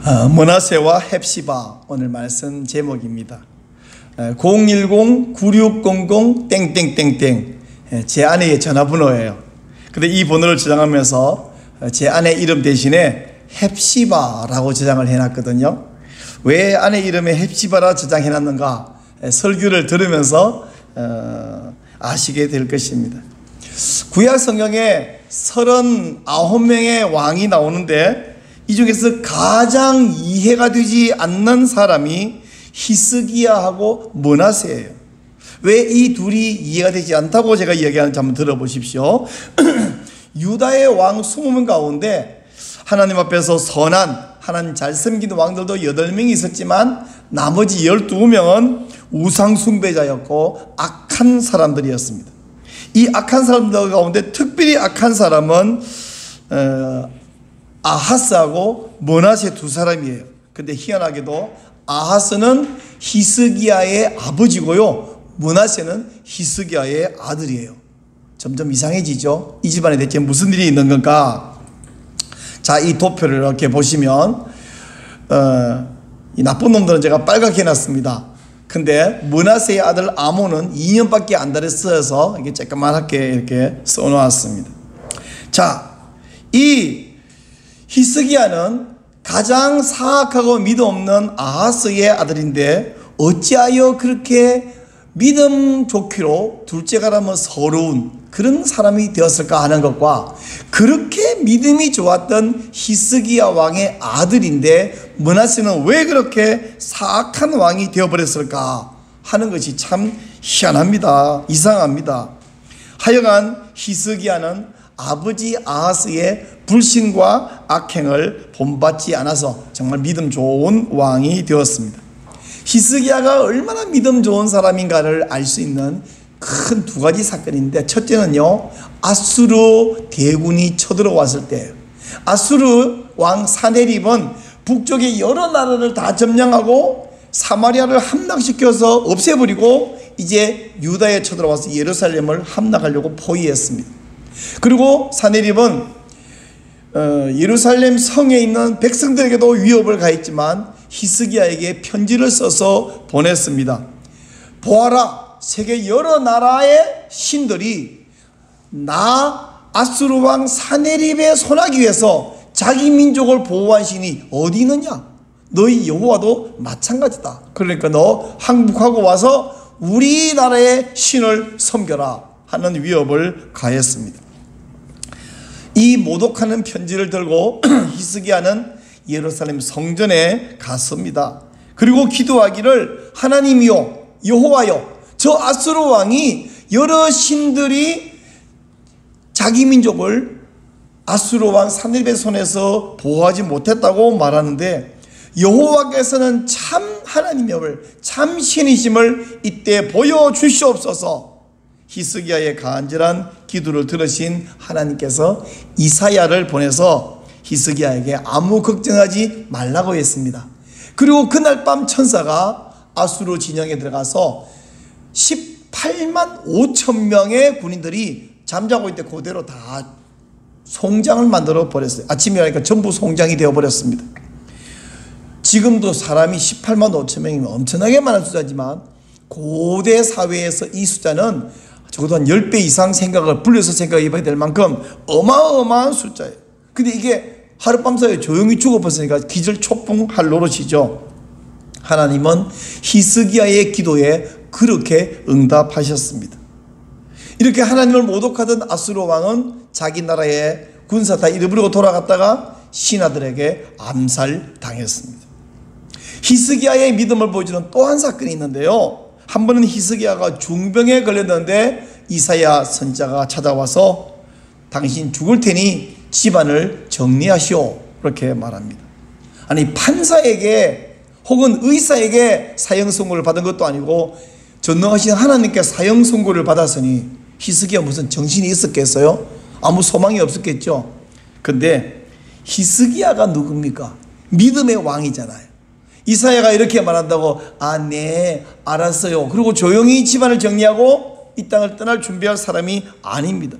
므낫세와 헵시바 오늘 말씀 제목입니다. 010-9600-땡땡땡땡 제 아내의 전화번호예요. 근데 이 번호를 저장하면서 제 아내 이름 대신에 헵시바라고 저장을 해놨거든요. 왜 아내 이름에 헵시바라 저장해놨는가 설교를 들으면서 아시게 될 것입니다. 구약 성경에 39명의 왕이 나오는데 이 중에서 가장 이해가 되지 않는 사람이 히스기야하고 므낫세예요. 왜 이 둘이 이해가 되지 않다고 제가 이야기하는지 한번 들어보십시오. 유다의 왕 20명 가운데 하나님 앞에서 선한 하나님 잘 섬기는 왕들도 8명이 있었지만 나머지 12명은 우상숭배자였고 악한 사람들이었습니다. 이 악한 사람들 가운데 특별히 악한 사람은 아하스하고 므낫세 두 사람이에요. 근데 희한하게도 아하스는 히스기야의 아버지고요, 므낫세는 히스기야의 아들이에요. 점점 이상해지죠. 이 집안에 대체 무슨 일이 있는 건가? 자, 이 도표를 이렇게 보시면 이 나쁜 놈들은 제가 빨갛게 해놨습니다. 근데 므낫세의 아들 아몬은 2년밖에 안 달았어서 이게 쬐까맣게 이렇게 써놓았습니다. 자, 이 히스기야는 가장 사악하고 믿음 없는 아하스의 아들인데 어찌하여 그렇게 믿음 좋기로 둘째가라면 서러운 그런 사람이 되었을까 하는 것과, 그렇게 믿음이 좋았던 히스기야 왕의 아들인데 므낫세는 왜 그렇게 사악한 왕이 되어버렸을까 하는 것이 참 희한합니다. 이상합니다. 하여간 히스기야는 아버지 아하스의 불신과 악행을 본받지 않아서 정말 믿음 좋은 왕이 되었습니다. 히스기야가 얼마나 믿음 좋은 사람인가를 알 수 있는 큰 두 가지 사건인데, 첫째는요, 아수르 대군이 쳐들어왔을 때예요. 아수르 왕 사네립은 북쪽의 여러 나라를 다 점령하고 사마리아를 함락시켜서 없애버리고 이제 유다에 쳐들어와서 예루살렘을 함락하려고 포위했습니다. 그리고 사네립은 예루살렘 성에 있는 백성들에게도 위협을 가했지만 히스기야에게 편지를 써서 보냈습니다. 보아라, 세계 여러 나라의 신들이 나 아수르 왕 사네립의 손아귀 위해서 자기 민족을 보호한 신이 어디 있느냐? 너희 여호와도 마찬가지다. 그러니까 너 항복하고 와서 우리나라의 신을 섬겨라 하는 위협을 가했습니다. 이 모독하는 편지를 들고 히스기야는 예루살렘 성전에 갔습니다. 그리고 기도하기를, 하나님이여 여호와여, 저 아수르 왕이 여러 신들이 자기 민족을 아수르 왕 사네립의 손에서 보호하지 못했다고 말하는데, 여호와께서는 참 하나님임을, 참 신이심을 이때 보여주시옵소서. 히스기야의 간절한 기도를 들으신 하나님께서 이사야를 보내서 히스기야에게 아무 걱정하지 말라고 했습니다. 그리고 그날 밤 천사가 아수르 진영에 들어가서 18만 5천 명의 군인들이 잠자고 있을 때 그대로 다 송장을 만들어 버렸어요. 아침에 하니까 전부 송장이 되어 버렸습니다. 지금도 사람이 18만 5천 명이면 엄청나게 많은 숫자지만 고대 사회에서 이 숫자는 적어도 한 10배 이상 생각을 불려서 생각해 봐야 될 만큼 어마어마한 숫자예요. 근데 이게 하룻밤 사이에 조용히 죽어버렸으니까 기절초풍할 노릇이죠. 하나님은 히스기야의 기도에 그렇게 응답하셨습니다. 이렇게 하나님을 모독하던 아수르 왕은 자기 나라의 군사 다 잃어버리고 돌아갔다가 신하들에게 암살당했습니다. 히스기야의 믿음을 보여주는 또 한 사건이 있는데요, 한 번은 히스기야가 중병에 걸렸는데 이사야 선지자가 찾아와서 당신 죽을 테니 집안을 정리하시오, 그렇게 말합니다. 아니, 판사에게 혹은 의사에게 사형 선고를 받은 것도 아니고 전능하신 하나님께 사형 선고를 받았으니 히스기야 무슨 정신이 있었겠어요? 아무 소망이 없었겠죠. 근데 히스기야가 누굽니까? 믿음의 왕이잖아요. 이사야가 이렇게 말한다고, 아, 네, 알았어요. 그리고 조용히 집안을 정리하고 이 땅을 떠날 준비할 사람이 아닙니다.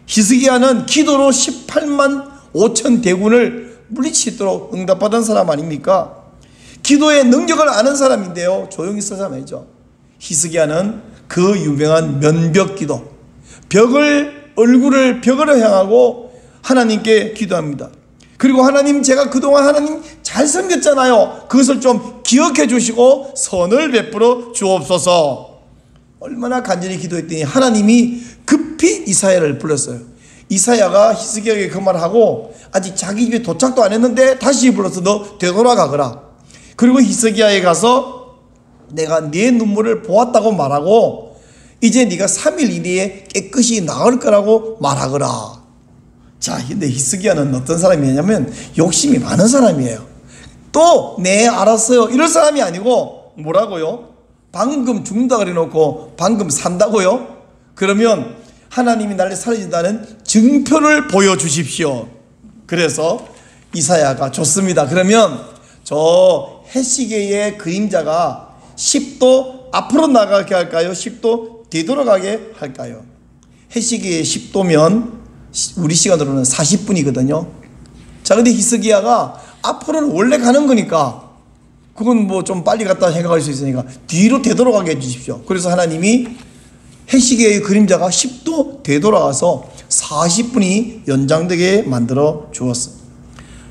히스기야는 기도로 18만 5천 대군을 물리치도록 응답받은 사람 아닙니까? 기도의 능력을 아는 사람인데요, 조용히 서자 말이죠. 히스기야는 그 유명한 면벽 기도, 얼굴을 벽을 향하고 하나님께 기도합니다. 그리고 하나님, 제가 그동안 하나님 잘 섬겼잖아요. 그것을 좀 기억해 주시고 선을 베풀어 주옵소서. 얼마나 간절히 기도했더니 하나님이 급히 이사야를 불렀어요. 이사야가 히스기야에게 그 말하고 아직 자기 집에 도착도 안 했는데 다시 불러서 너 되돌아가거라. 그리고 히스기야에 가서 내가 네 눈물을 보았다고 말하고 이제 네가 3일 이내에 깨끗이 나을 거라고 말하거라. 자, 근데 히스기야는 어떤 사람이냐면 욕심이 많은 사람이에요. 또 네 알았어요 이럴 사람이 아니고 뭐라고요? 방금 죽는다 그래놓고 방금 산다고요? 그러면 하나님이 나를 살려준다는 증표를 보여주십시오. 그래서 이사야가 좋습니다. 그러면 저 해시계의 그림자가 10도 앞으로 나가게 할까요? 10도 뒤돌아가게 할까요? 해시계의 10도면 우리 시간으로는 40분이거든요. 자, 근데 히스기야가 앞으로는 원래 가는 거니까 그건 뭐 좀 빨리 갔다 생각할 수 있으니까 뒤로 되돌아가게 해주십시오. 그래서 하나님이 해시계의 그림자가 10도 되돌아가서 40분이 연장되게 만들어 주었어요.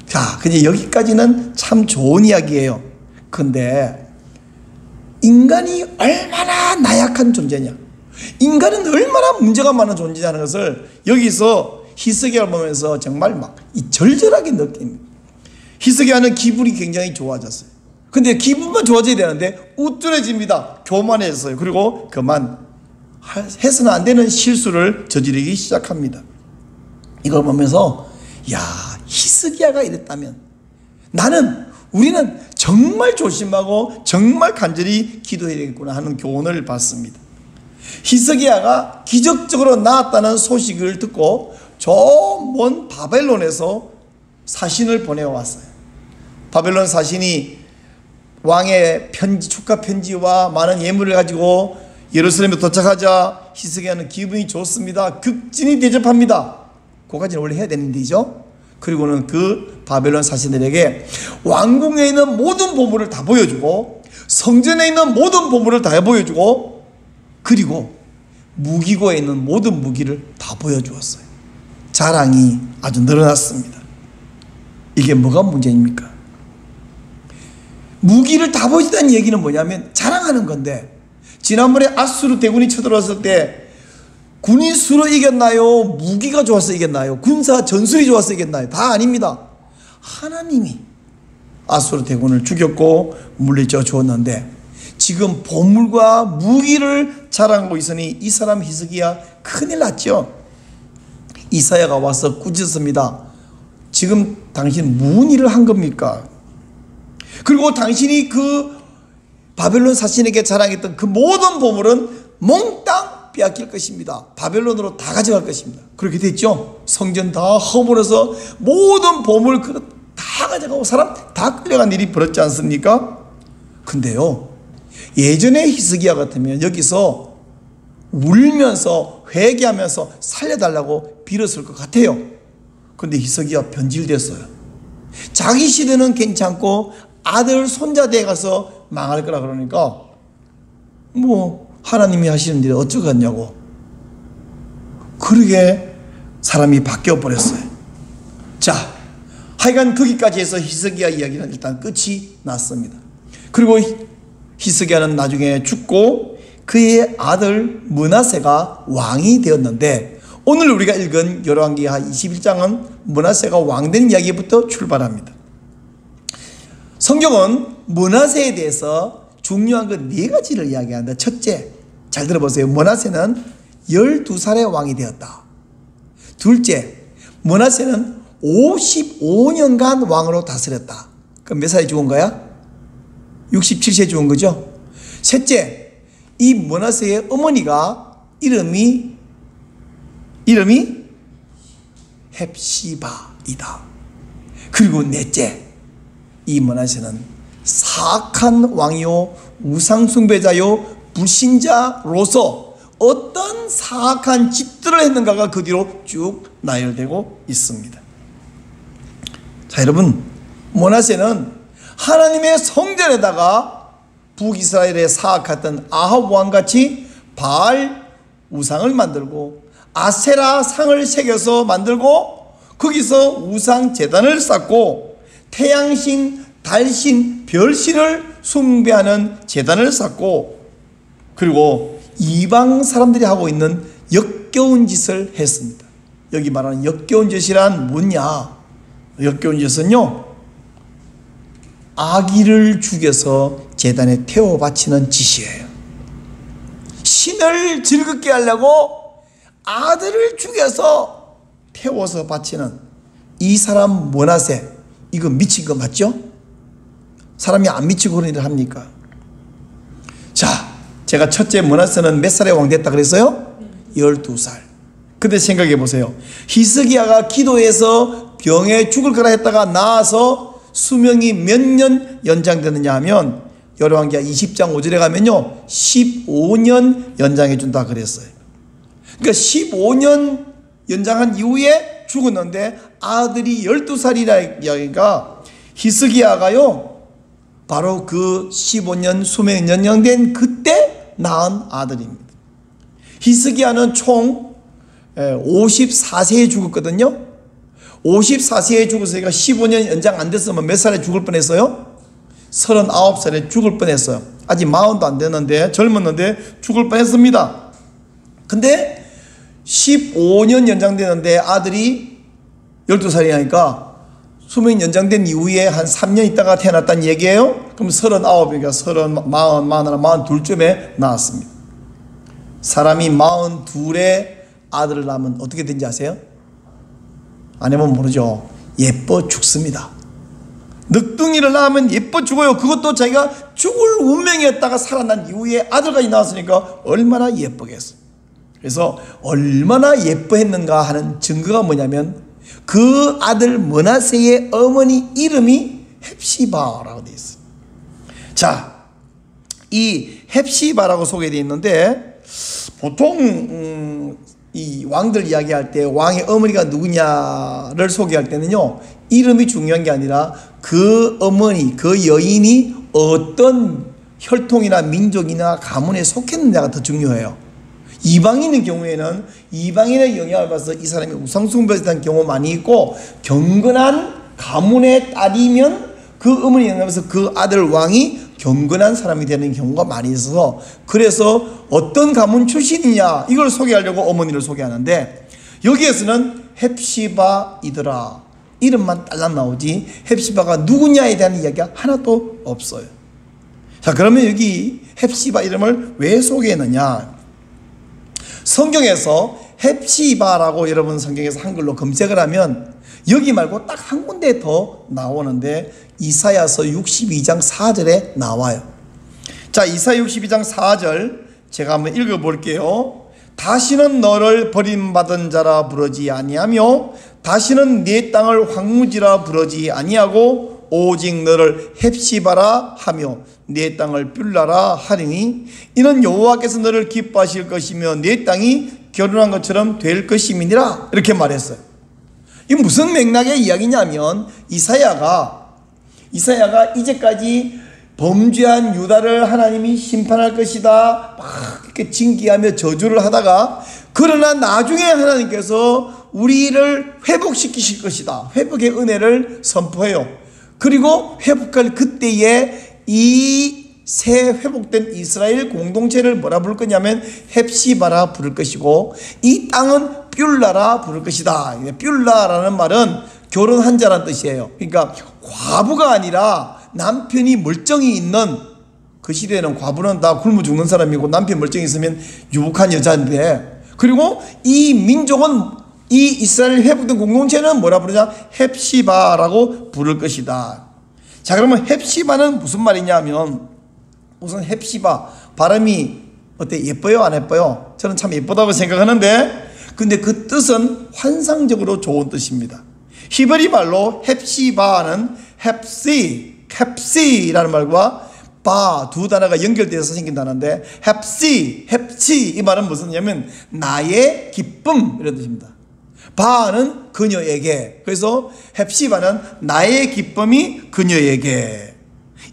자, 근데 여기까지는 참 좋은 이야기예요. 근데 인간이 얼마나 나약한 존재냐, 인간은 얼마나 문제가 많은 존재냐는 것을 여기서 히스기야를 보면서 정말 막 절절하게 느낍니다. 히스기야는 기분이 굉장히 좋아졌어요. 근데 기분만 좋아져야 되는데 우쭐해집니다. 교만해졌어요. 그리고 그만 해서는 안 되는 실수를 저지르기 시작합니다. 이걸 보면서 야, 히스기야가 이랬다면 우리는 정말 조심하고 정말 간절히 기도해야 되겠구나 하는 교훈을 받습니다. 히스기야가 기적적으로 나았다는 소식을 듣고 저 먼 바벨론에서 사신을 보내왔어요. 바벨론 사신이 왕의 편지, 축하 편지와 많은 예물을 가지고 예루살렘에 도착하자 히스기야는 기분이 좋습니다. 극진히 대접합니다. 그거까지는 원래 해야 되는 일이죠. 그리고는 그 바벨론 사신들에게 왕궁에 있는 모든 보물을 다 보여주고 성전에 있는 모든 보물을 다 보여주고 그리고 무기고에 있는 모든 무기를 다 보여주었어요. 자랑이 아주 늘어났습니다. 이게 뭐가 문제입니까? 무기를 다 보여준다는 얘기는 뭐냐면 자랑하는 건데, 지난번에 아수르 대군이 쳐들어왔을 때 군인 수로 이겼나요? 무기가 좋아서 이겼나요? 군사 전술이 좋아서 이겼나요? 다 아닙니다. 하나님이 아수르 대군을 죽였고 물리쳐 주었는데 지금 보물과 무기를 자랑하고 있으니 이 사람 히스기야 큰일 났죠. 이사야가 와서 꾸짖습니다. 지금 당신 무슨 일을 한 겁니까? 그리고 당신이 그 바벨론 사신에게 자랑했던 그 모든 보물은 몽땅 빼앗길 것입니다. 바벨론으로 다 가져갈 것입니다. 그렇게 됐죠. 성전 다 허물어서 모든 보물 다 가져가고 사람 다 끌려간 일이 벌었지 않습니까? 근데요, 예전에 히스기야 같으면 여기서 울면서 회개하면서 살려달라고 빌었을 것 같아요. 근데 히스기야 변질됐어요. 자기 시대는 괜찮고 아들 손자대에 가서 망할 거라 그러니까 뭐 하나님이 하시는 일이 어쩌겠냐고 그러게 사람이 바뀌어 버렸어요. 자, 하여간 거기까지 해서 히스기야 이야기는 일단 끝이 났습니다. 그리고 히스기야는 나중에 죽고 그의 아들 므낫세가 왕이 되었는데, 오늘 우리가 읽은 열왕기하 21장은 므낫세가 왕된 이야기부터 출발합니다. 성경은 므낫세에 대해서 중요한 그 네 가지를 이야기한다. 첫째, 잘 들어보세요. 므낫세는 12살의 왕이 되었다. 둘째, 므낫세는 55년간 왕으로 다스렸다. 그럼 몇 살에 죽은 거야? 67세에 죽은 거죠. 셋째, 이 므낫세의 어머니가 이름이 헵시바이다. 그리고 넷째, 이 므낫세는 사악한 왕이요 우상숭배자요 불신자로서 어떤 사악한 짓들을 했는가가 그 뒤로 쭉 나열되고 있습니다. 자, 여러분, 므낫세는 하나님의 성전에다가 북이스라엘에 사악했던 아합 왕같이 바알 우상을 만들고 아세라 상을 새겨서 만들고 거기서 우상 제단을 쌓고 태양신, 달신, 별신을 숭배하는 제단을 쌓고 그리고 이방 사람들이 하고 있는 역겨운 짓을 했습니다. 여기 말하는 역겨운 짓이란 뭐냐? 역겨운 짓은요, 아기를 죽여서 제단에 태워 바치는 짓이에요. 신을 즐겁게 하려고 아들을 죽여서 태워서 바치는 이 사람 므낫세, 이거 미친 거 맞죠? 사람이 안 미치고 그런 일을 합니까? 자, 제가 첫째 므낫세는 몇 살에 왕 됐다 그랬어요? 12살. 근데 생각해 보세요. 히스기야가 기도해서 병에 죽을 거라 했다가 나아서 수명이 몇 년 연장되느냐 하면 열왕기하 20장 5절에 가면요 15년 연장해 준다 그랬어요. 그러니까 15년 연장한 이후에 죽었는데 아들이 12살이라 이야기가 히스기야가요 바로 그 15년 수명이 연장된 그때 낳은 아들입니다. 히스기야는 총 54세에 죽었거든요. 54세에 죽었으니까 15년 연장 안 됐으면 몇 살에 죽을 뻔했어요? 39살에 죽을 뻔했어요. 아직 40도 안 됐는데 젊었는데 죽을 뻔했습니다. 근데 15년 연장되는데 아들이 12살이니까 수명 연장된 이후에 한 3년 있다가 태어났다는 얘기예요. 그럼 39이니까 30, 40, 42쯤에 나왔습니다. 사람이 42에 아들을 낳으면 어떻게 된지 아세요? 안 해보면 모르죠. 예뻐 죽습니다. 늑둥이를 낳으면 예뻐 죽어요. 그것도 자기가 죽을 운명이었다가 살아난 이후에 아들까지 나왔으니까 얼마나 예쁘겠어. 그래서 얼마나 예뻐했는가 하는 증거가 뭐냐면 그 아들 므낫세의 어머니 이름이 헵시바라고 되어 있어요. 자, 이 헵시바라고 소개되어 있는데 보통 이 왕들 이야기할 때 왕의 어머니가 누구냐를 소개할 때는요 이름이 중요한 게 아니라 그 어머니, 그 여인이 어떤 혈통이나 민족이나 가문에 속했느냐가 더 중요해요. 이방인의 경우에는 이방인의 영향을 받아서 이 사람이 우상숭배했다는 경우 많이 있고 경건한 가문의 딸이면 그 어머니 영향을 받아서 그 아들 왕이 경건한 사람이 되는 경우가 많이 있어서 그래서 어떤 가문 출신이냐 이걸 소개하려고 어머니를 소개하는데 여기에서는 헵시바이더라 이름만 딸랑 나오지 헵시바가 누구냐에 대한 이야기가 하나도 없어요. 자, 그러면 여기 헵시바 이름을 왜 소개했느냐? 성경에서 헵시바라고 여러분 성경에서 한글로 검색을 하면 여기 말고 딱 한 군데 더 나오는데 이사야서 62장 4절에 나와요. 자, 이사야 62장 4절 제가 한번 읽어볼게요. 다시는 너를 버림받은 자라 부르지 아니하며 다시는 네 땅을 황무지라 부르지 아니하고 오직 너를 헵시바라 하며 네 땅을 뷸라라 하리니 이는 여호와께서 너를 기뻐하실 것이며 네 땅이 결혼한 것처럼 될 것임이니라 이렇게 말했어요. 이 무슨 맥락의 이야기냐면 이사야가 이제까지 범죄한 유다를 하나님이 심판할 것이다 막 이렇게 징계하며 저주를 하다가 그러나 나중에 하나님께서 우리를 회복시키실 것이다 회복의 은혜를 선포해요. 그리고 회복할 그때에 이 새 회복된 이스라엘 공동체를 뭐라 부를 거냐면 헵시바라 부를 것이고 이 땅은 뷸라라 부를 것이다. 뷸라라는 말은 결혼한 자라는 뜻이에요. 그러니까 과부가 아니라 남편이 멀쩡히 있는 그 시대에는 과부는 다 굶어 죽는 사람이고 남편 멀쩡히 있으면 유복한 여자인데 그리고 이 민족은 이 이스라엘 회복된 공동체는 뭐라 부르냐 헵시바라고 부를 것이다. 자, 그러면 헵시바는 무슨 말이냐 하면 우선 헵시바 발음이 어때? 예뻐요? 안 예뻐요? 저는 참 예쁘다고 생각하는데 근데 그 뜻은 환상적으로 좋은 뜻입니다. 히브리 말로 헵시바는 헵시라는 말과 바 두 단어가 연결되어서 생긴 단어인데 헵시 이 말은 무슨 뜻이냐면 나의 기쁨 이런 뜻입니다. 바는 그녀에게. 그래서 헵시바는 나의 기쁨이 그녀에게.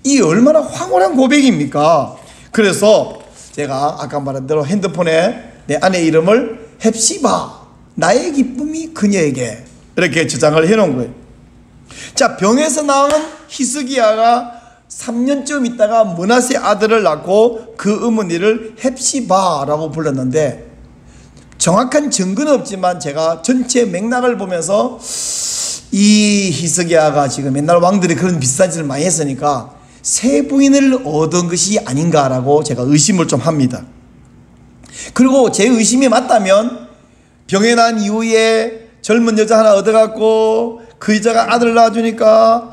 이 얼마나 황홀한 고백입니까? 그래서 제가 아까 말한 대로 핸드폰에 내 아내 이름을 헵시바, 나의 기쁨이 그녀에게 이렇게 저장을 해놓은 거예요. 자, 병에서 나온 히스기야가 3년쯤 있다가 므낫세 아들을 낳고 그 어머니를 헵시바라고 불렀는데, 정확한 증거는 없지만 제가 전체 맥락을 보면서 이 히스기야가 지금 옛날 왕들이 그런 비슷한 짓을 많이 했으니까 새 부인을 얻은 것이 아닌가라고 제가 의심을 좀 합니다. 그리고 제 의심이 맞다면 병에 난 이후에 젊은 여자 하나 얻어갖고 그 여자가 아들을 낳아주니까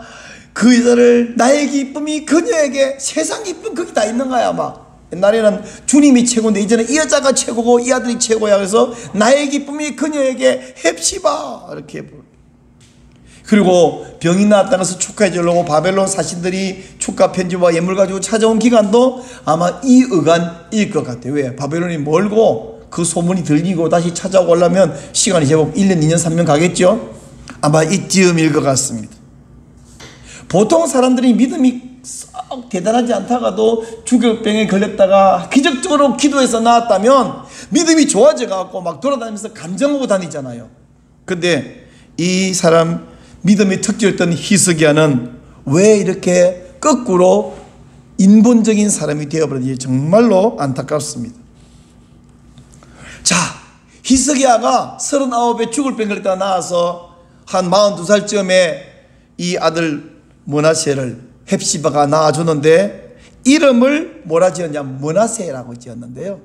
그 여자를 나의 기쁨이 그녀에게, 세상 기쁨 거기 다 있는 거야. 아마 옛날에는 주님이 최고인데 이제는 이 여자가 최고고 이 아들이 최고야. 그래서 나의 기쁨이 그녀에게 헵시바 이렇게 부르. 그리고 병이 나았다는 것을 축하해 주려고 바벨론 사신들이 축가 편지와 예물 가지고 찾아온 기간도 아마 이 어간일 것 같아요. 왜? 바벨론이 멀고 그 소문이 들리고 다시 찾아오고 하려면 시간이 제법 1년, 2년, 3년 가겠죠? 아마 이쯤일 것 같습니다. 보통 사람들이 믿음이 썩 대단하지 않다가도 죽을병에 걸렸다가 기적적으로 기도해서 나았다면 믿음이 좋아져 갖고 막 돌아다니면서 간증하고 다니잖아요. 근데 이 사람 믿음의 특질이었던 히스기야는 왜 이렇게 거꾸로 인본적인 사람이 되어버렸는지 정말로 안타깝습니다. 자, 히스기야가 39에 죽을 병 걸렸다가 나와서 한 42살쯤에 이 아들 므낫세를 헵시바가 낳아주는데 이름을 뭐라 지었냐? 므낫세라고 지었는데요.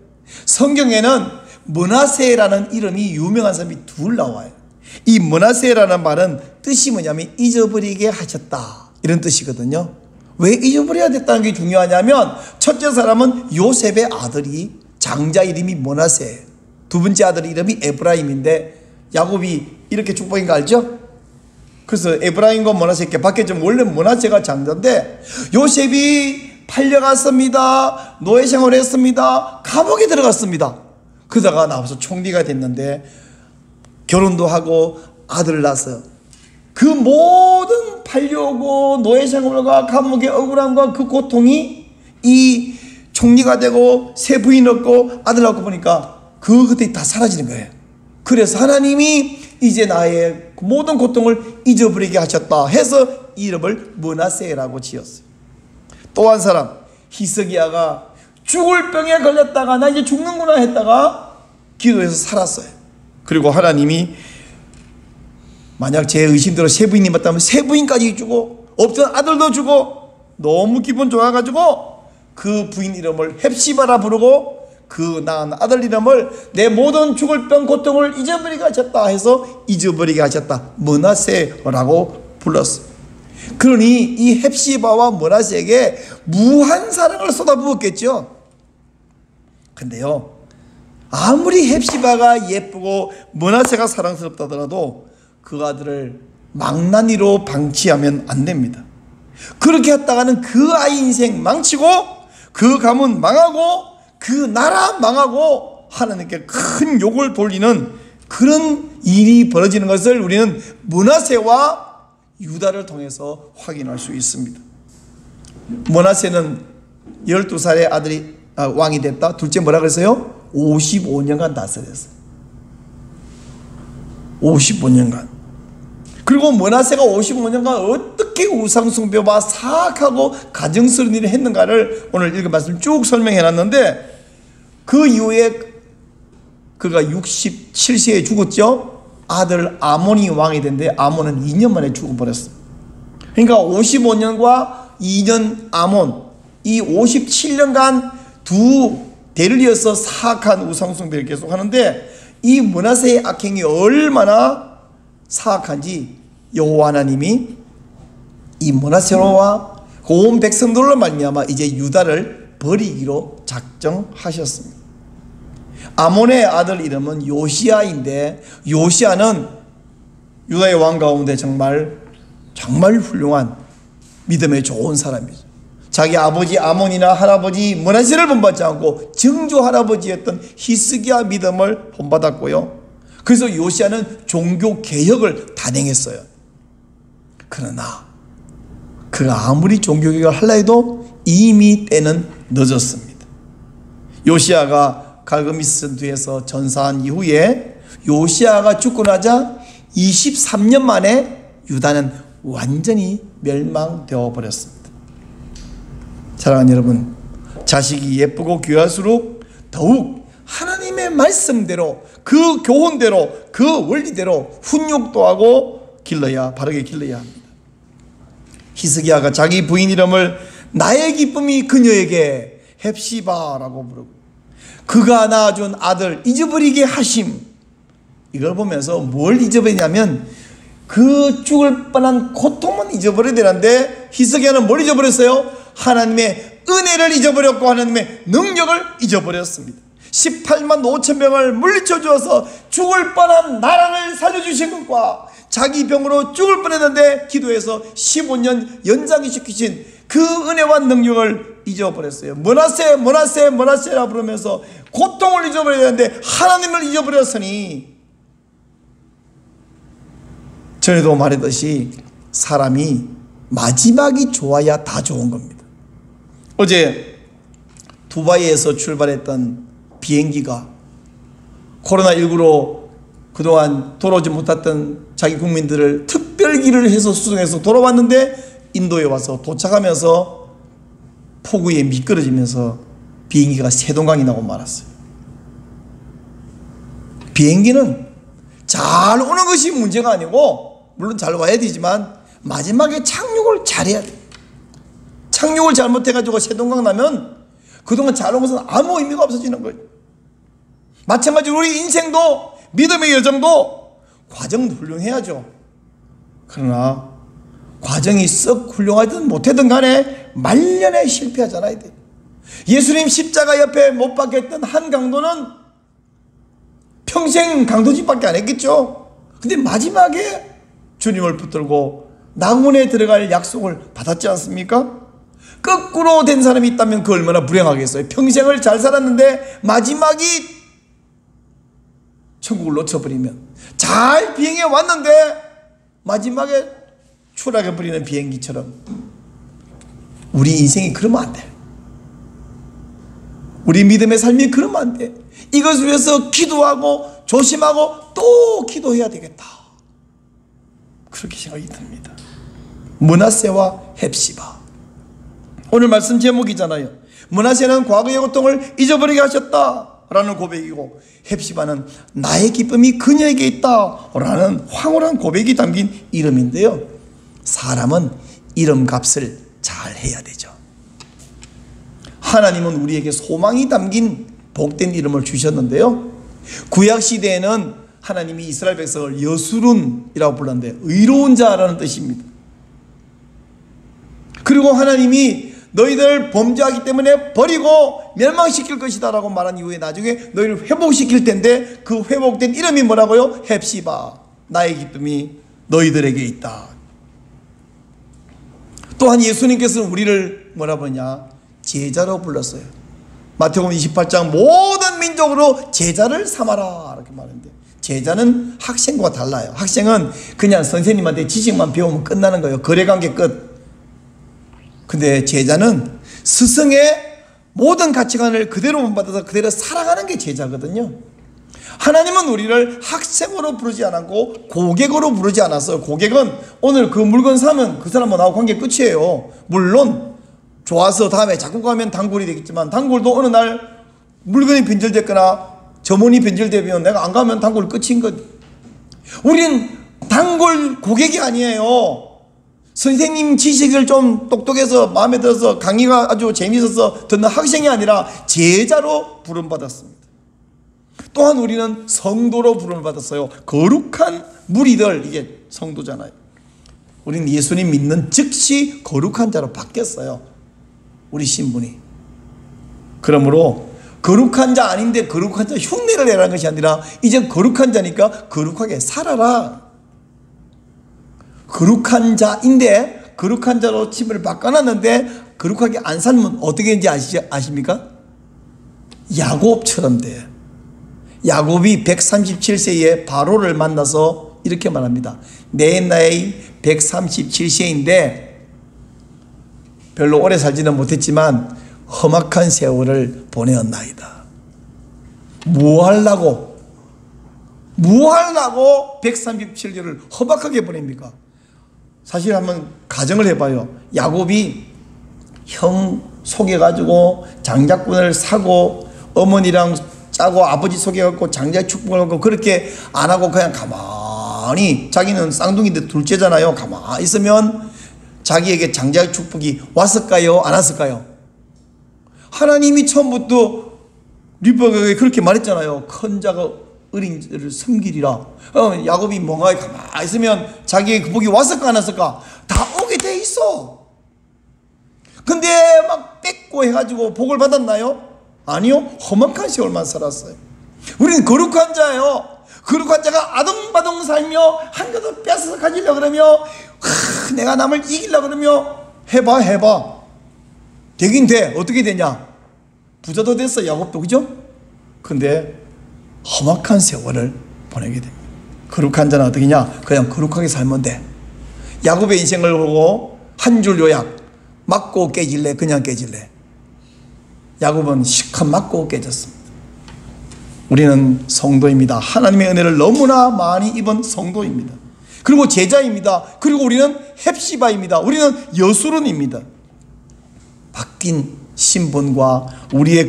성경에는 므낫세라는 이름이 유명한 사람이 둘 나와요. 이 므낫세라는 말은 뜻이 뭐냐면 잊어버리게 하셨다, 이런 뜻이거든요. 왜 잊어버려야 됐다는 게 중요하냐면, 첫째 사람은 요셉의 아들이 장자 이름이 므낫세, 두 번째 아들 이름이 에브라임인데 야곱이 이렇게 축복인 거 알죠? 그래서 에브라임과 므낫세께 바뀌었지만 원래 므낫세가 장자인데 요셉이 팔려갔습니다. 노예 생활을 했습니다. 감옥에 들어갔습니다. 그러다가 나와서 총리가 됐는데 결혼도 하고 아들을 낳아서 그 모든 팔려오고 노예 생활과 감옥의 억울함과 그 고통이 이 총리가 되고 새 부인 얻고 아들 낳고 보니까 그것들이 다 사라지는 거예요. 그래서 하나님이 이제 나의 모든 고통을 잊어버리게 하셨다 해서 이름을 므낫세라고 지었어요. 또 한 사람 히스기야가 죽을 병에 걸렸다가 나 이제 죽는구나 했다가 기도해서 살았어요. 그리고 하나님이 만약 제 의심대로 세 부인이 맞다면 세 부인까지 주고 없던 아들도 주고 너무 기분 좋아가지고 그 부인 이름을 헵시바라 부르고 그 낳은 아들 이름을 내 모든 죽을 병 고통을 잊어버리게 하셨다 해서 잊어버리게 하셨다, 므낫세라고 불렀어요. 그러니 이 헵시바와 므낫세에게 무한 사랑을 쏟아부었겠죠. 근데요, 아무리 헵시바가 예쁘고 므낫세가 사랑스럽다더라도 그 아들을 망나니로 방치하면 안 됩니다. 그렇게 했다가는 그 아이 인생 망치고 그 가문 망하고 그 나라 망하고 하나님께 큰 욕을 돌리는 그런 일이 벌어지는 것을 우리는 므낫세와 유다를 통해서 확인할 수 있습니다. 므낫세는 12살의 아들이 왕이 됐다. 둘째 뭐라 그랬어요? 55년간 다스렸어요. 55년간. 그리고 므낫세가 55년간 어떻게 우상숭배와 사악하고 가증스러운 일을 했는가를 오늘 읽은 말씀 쭉 설명해 놨는데, 그 이후에 그가 67세에 죽었죠. 아들 아몬이 왕이 됐는데 아몬은 2년 만에 죽어버렸어요. 그러니까 55년과 2년 아몬, 이 57년간 두 대를 이어서 사악한 우상숭배를 계속하는데, 이 므낫세의 악행이 얼마나 사악한지 여호와 하나님이 이 므낫세와 온 백성들로 말미암아 이제 유다를 버리기로 작정하셨습니다. 아몬의 아들 이름은 요시야인데, 요시야는 유다의 왕 가운데 정말 훌륭한 믿음에 좋은 사람이죠. 자기 아버지 아몬이나 할아버지 므낫세를 본받지 않고 증조 할아버지였던 히스기야 믿음을 본받았고요. 그래서 요시야는 종교 개혁을 단행했어요. 그러나 그가 아무리 종교 개혁을 하려 해도 이미 때는 늦었습니다. 요시야가 갈그미스 뒤에서 전사한 이후에 요시야가 죽고 나자 23년 만에 유다는 완전히 멸망되어 버렸습니다. 사랑하는 여러분, 자식이 예쁘고 귀할수록 더욱 하나님의 말씀대로, 그 교훈대로, 그 원리대로 훈육도 하고 바르게 길러야 합니다. 히스기야가 자기 부인 이름을 나의 기쁨이 그녀에게 헵시바라고 부르고, 그가 낳아준 아들 잊어버리게 하심, 이걸 보면서 뭘 잊어버리냐면 그 죽을 뻔한 고통은 잊어버려야 되는데 히스기야는 뭘 잊어버렸어요? 하나님의 은혜를 잊어버렸고 하나님의 능력을 잊어버렸습니다. 18만 5천 명을 물리쳐 주어서 죽을 뻔한 나라를 살려주신 것과 자기 병으로 죽을 뻔했는데 기도해서 15년 연장이 시키신 그 은혜와 능력을 잊어버렸어요. 머나세라 부르면서 고통을 잊어버려야 되는데 하나님을 잊어버렸으니, 전에도 말했듯이 사람이 마지막이 좋아야 다 좋은 겁니다. 어제 두바이에서 출발했던 비행기가 코로나19로 그동안 돌아오지 못했던 자기 국민들을 특별기를 해서 수송해서 돌아왔는데 인도에 와서 도착하면서 폭우에 미끄러지면서 비행기가 세동강이 나고 말았어요. 비행기는 잘 오는 것이 문제가 아니고, 물론 잘 와야 되지만 마지막에 착륙을 잘해야 돼요. 착륙을 잘못해가지고 세동강 나면 그동안 잘 온 것은 아무 의미가 없어지는 거예요. 마찬가지로 우리 인생도, 믿음의 여정도 과정도 훌륭해야죠. 그러나 과정이 썩 훌륭하든 못하든 간에 말년에 실패하지 않아야 돼요. 예수님 십자가 옆에 못 박혔던 한 강도는 평생 강도짓밖에 안 했겠죠. 근데 마지막에 주님을 붙들고 낙원에 들어갈 약속을 받았지 않습니까? 거꾸로 된 사람이 있다면 그 얼마나 불행하겠어요. 평생을 잘 살았는데 마지막이 천국을 놓쳐버리면, 잘 비행해 왔는데 마지막에 추락해버리는 비행기처럼 우리 인생이 그러면 안 돼. 우리 믿음의 삶이 그러면 안 돼. 이것을 위해서 기도하고 조심하고 또 기도해야 되겠다, 그렇게 생각이 듭니다. 므낫세와 헵시바, 오늘 말씀 제목이잖아요. 므낫세는 과거의 고통을 잊어버리게 하셨다라는 고백이고, 헵시바는 나의 기쁨이 그녀에게 있다라는 황홀한 고백이 담긴 이름인데요, 사람은 이름값을 잘 해야 되죠. 하나님은 우리에게 소망이 담긴 복된 이름을 주셨는데요, 구약시대에는 하나님이 이스라엘 백성을 여수룬이라고 불렀는데 의로운 자라는 뜻입니다. 그리고 하나님이 너희들 범죄하기 때문에 버리고 멸망시킬 것이다 라고 말한 이후에 나중에 너희를 회복시킬 텐데, 그 회복된 이름이 뭐라고요? 헵시바, 나의 기쁨이 너희들에게 있다. 또한 예수님께서는 우리를 뭐라 부르냐? 제자로 불렀어요. 마태복음 28장 모든 민족으로 제자를 삼아라 이렇게 말하는데, 제자는 학생과 달라요. 학생은 그냥 선생님한테 지식만 배우면 끝나는 거예요. 거래관계 끝. 근데 제자는 스승의 모든 가치관을 그대로 본받아서 그대로 살아가는 게 제자거든요. 하나님은 우리를 학생으로 부르지 않았고 고객으로 부르지 않았어요. 고객은 오늘 그 물건 사면 그 사람하고 나하고 관계 끝이에요. 물론 좋아서 다음에 자꾸 가면 단골이 되겠지만, 단골도 어느 날 물건이 변질됐거나 점원이 변질되면 내가 안 가면 단골 끝인 것. 우린 단골 고객이 아니에요. 선생님 지식을 좀 똑똑해서 마음에 들어서 강의가 아주 재미있어서 듣는 학생이 아니라 제자로 부름받았습니다. 또한 우리는 성도로 부름받았어요. 거룩한 무리들, 이게 성도잖아요. 우리는 예수님 믿는 즉시 거룩한 자로 바뀌었어요, 우리 신분이. 그러므로 거룩한 자 아닌데 거룩한 자 흉내를 내라는 것이 아니라, 이제 거룩한 자니까 거룩하게 살아라. 거룩한 자인데 거룩한 자로 칩을 바꿔놨는데 거룩하게 안 살면 어떻게 되는지 아십니까? 야곱처럼 돼. 야곱이 137세에 바로를 만나서 이렇게 말합니다. 내 나이 137세인데 별로 오래 살지는 못했지만 험악한 세월을 보내었나이다. 뭐 하려고 137년을 험악하게 보냅니까? 사실 한번 가정을 해봐요. 야곱이 형 속여가지고 장자꾼을 사고 어머니랑 짜고 아버지 속여갖고 장자 축복을 하고 그렇게 안 하고 그냥 가만히, 자기는 쌍둥이인데 둘째잖아요. 가만히 있으면 자기에게 장자 축복이 왔을까요? 안 왔을까요? 하나님이 처음부터 리브가에게 그렇게 말했잖아요. 큰 자가 어린 자를 섬기리라. 야곱이 멍하게 가만히 있으면 자기의 그 복이 왔을까 안 왔을까? 다 오게 돼 있어. 근데 막 뺏고 해가지고 복을 받았나요? 아니요. 험악한 세월만 살았어요. 우리는 거룩한 자예요. 거룩한 자가 아둥바둥 살며 한 것도 뺏어서 가지려고 그러며 내가 남을 이기려고 그러며 해봐 되긴 돼. 어떻게 되냐? 부자도 됐어, 야곱도. 그죠? 근데 험악한 세월을 보내게 됩니다. 거룩한 자는 어떻게냐? 그냥 거룩하게 살면 돼. 야곱의 인생을 보고 한 줄 요약. 맞고 깨질래? 그냥 깨질래? 야곱은 시컷 맞고 깨졌습니다. 우리는 성도입니다. 하나님의 은혜를 너무나 많이 입은 성도입니다. 그리고 제자입니다. 그리고 우리는 헵시바입니다. 우리는 여수론입니다. 바뀐 신분과 우리의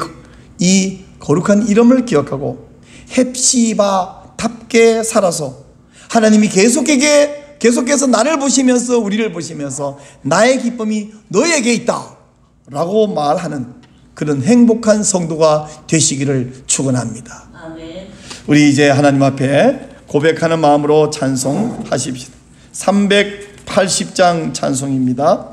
이 거룩한 이름을 기억하고 헵시바답게 살아서 하나님이 계속해서 나를 보시면서 우리를 보시면서 나의 기쁨이 너에게 있다 라고 말하는 그런 행복한 성도가 되시기를 축원합니다. 아멘. 우리 이제 하나님 앞에 고백하는 마음으로 찬송하십시다. 380장 찬송입니다.